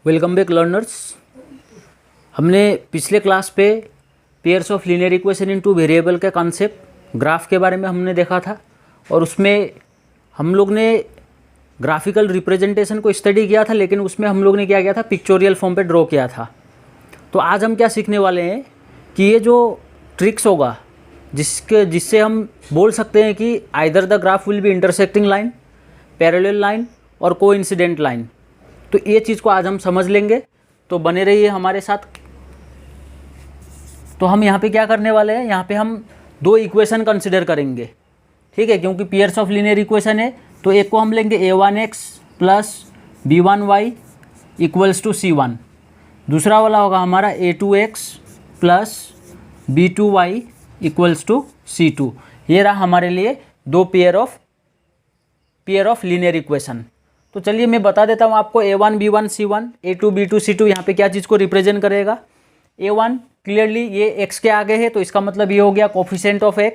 Welcome back learners. हमने पिछले class पे pairs of linear equation in two variable के कॉन्सेप्ट ग्राफ के बारे में हमने देखा था और उसमें हम लोग ने ग्राफिकल रिप्रेजेंटेशन को स्टडी किया था, लेकिन उसमें हम लोग ने क्या किया था, पिक्चोरियल फॉर्म पे ड्रॉ किया था। तो आज हम क्या सीखने वाले हैं कि ये जो ट्रिक्स होगा जिससे हम बोल सकते हैं कि either the graph will be intersecting line, parallel line और कोइंसिडेंट लाइन। तो ये चीज़ को आज हम समझ लेंगे, तो बने रहिए हमारे साथ। तो हम यहाँ पे क्या करने वाले हैं, यहाँ पे हम दो इक्वेशन कंसिडर करेंगे, ठीक है, क्योंकि पेयर्स ऑफ लीनियर इक्वेशन है। तो एक को हम लेंगे a1x plus b1y equals to c1, दूसरा वाला होगा हमारा a2x plus b2y equals to c2। ये रहा हमारे लिए दो पेयर ऑफ लीनियर इक्वेशन। तो चलिए मैं बता देता हूँ आपको, a1 b1 c1, a2 b2 c2 यहाँ पे क्या चीज़ को रिप्रेजेंट करेगा। a1 क्लियरली ये x के आगे है, तो इसका मतलब ये हो गया coefficient of x,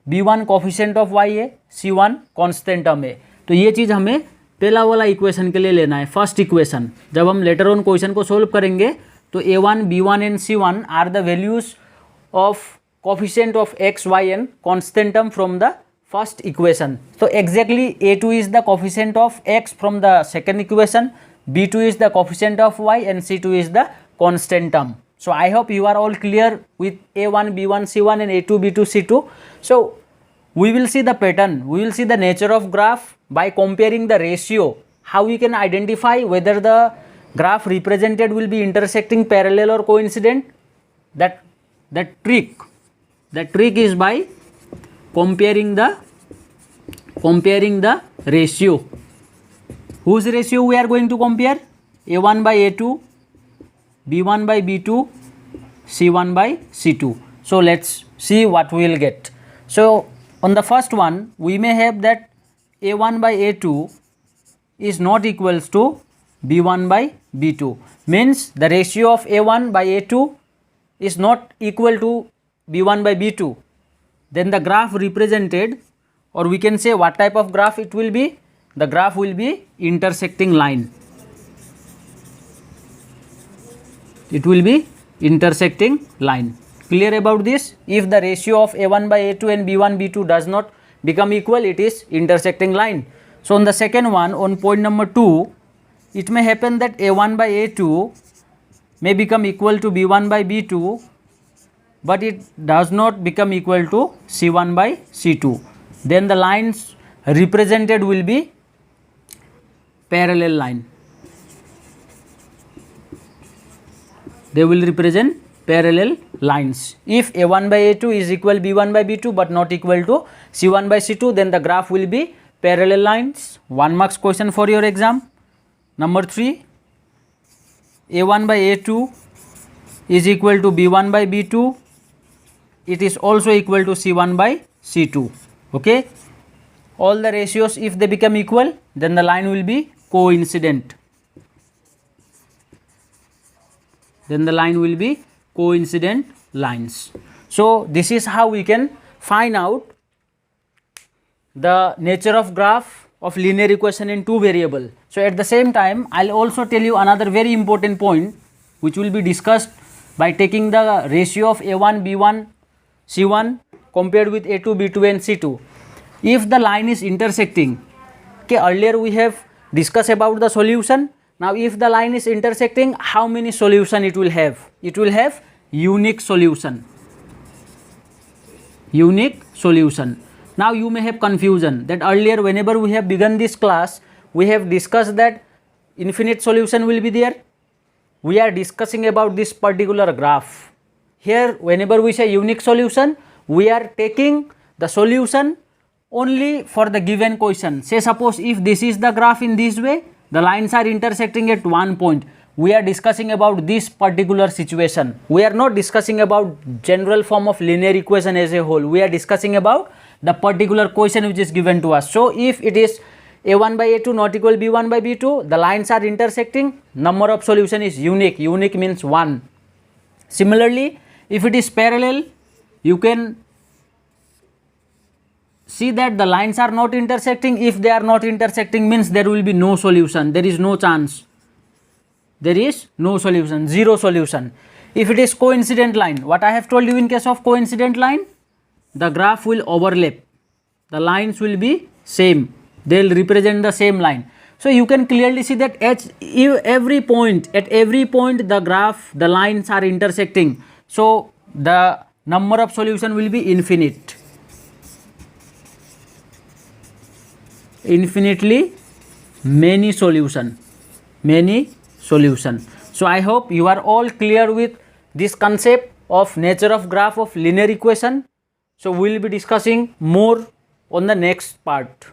b1 coefficient of y है, c1 कांस्टेंट टर्म है। तो ये चीज़ हमें पहला वाला इक्वेशन के लिए लेना है, फर्स्ट इक्वेशन। जब हम लेटर ऑन क्वेश्चन को सोल्व करेंगे तो a1 b1 एंड c1 are the values of coefficient of x, y and constant term from the first equation. So exactly a2 is the coefficient of x from the second equation, b2 is the coefficient of y and c2 is the constant term. So I hope you are all clear with a1 b1 c1 and a2 b2 c2. So we will see the pattern, we will see the nature of graph by comparing the ratio, how we can identify whether the graph represented will be intersecting, parallel or coincident. That trick is by comparing the ratio. Whose ratio we are going to compare? a1 by a2, b1 by b2, c1 by c2. So let's see what we will get. So on the first one we may have that a1 by a2 is not equals to b1 by b2, means the ratio of a1 by a2 is not equal to b1 by b2. Then the graph represented, or we can say what type of graph it will be, the graph will be intersecting line. It will be intersecting line. Clear about this? If the ratio of a1 by a2 and b1 b2 does not become equal, it is intersecting line. So on the second one, on point number 2, it may happen that a1 by a2 may become equal to b1 by b2, but it does not become equal to c1 by c2. Then the lines represented will be parallel line. They will represent parallel lines. If a1 by a2 is equal b1 by b2 but not equal to c1 by c2, then the graph will be parallel lines. 1 marks question for your exam. Number 3, a1 by a2 is equal to b1 by b2. It is also equal to c1 by c2. Okay, all the ratios, if they become equal, then the line will be coincident. Then the line will be coincident lines. So this is how we can find out the nature of graph of linear equation in two variable. So at the same time, I'll also tell you another very important point which will be discussed by taking the ratio of a1 b1 c1 compared with a2 b2 and c2. If the line is intersecting, okay, earlier we have discussed about the solution. Now if the line is intersecting, how many solution it will have? It will have unique solution. Unique solution. Now you may have confusion that earlier whenever we have begun this class, we have discussed that infinite solution will be there. We are discussing about this particular graph. Here whenever we say unique solution, we are taking the solution only for the given question. Say suppose if this is the graph in this way, the lines are intersecting at one point. We are discussing about this particular situation. We are not discussing about general form of linear equation as a whole. We are discussing about the particular question which is given to us. So if it is a1 by a2 not equal b1 by b2, the lines are intersecting, number of solution is unique. Unique means 1. Similarly, if it is parallel, you can see that the lines are not intersecting. If they are not intersecting, means there will be no solution, there is no chance. there is no solution, zero solution. If it is coincident line, what I have told you in case of coincident line, the graph will overlap, the lines will be same, they will represent the same line. So you can clearly see that at every point the graph, the lines are intersecting, so the number of solution will be infinite, infinitely many solution. So I hope you are all clear with this concept of nature of graph of linear equation. So we will be discussing more on the next part.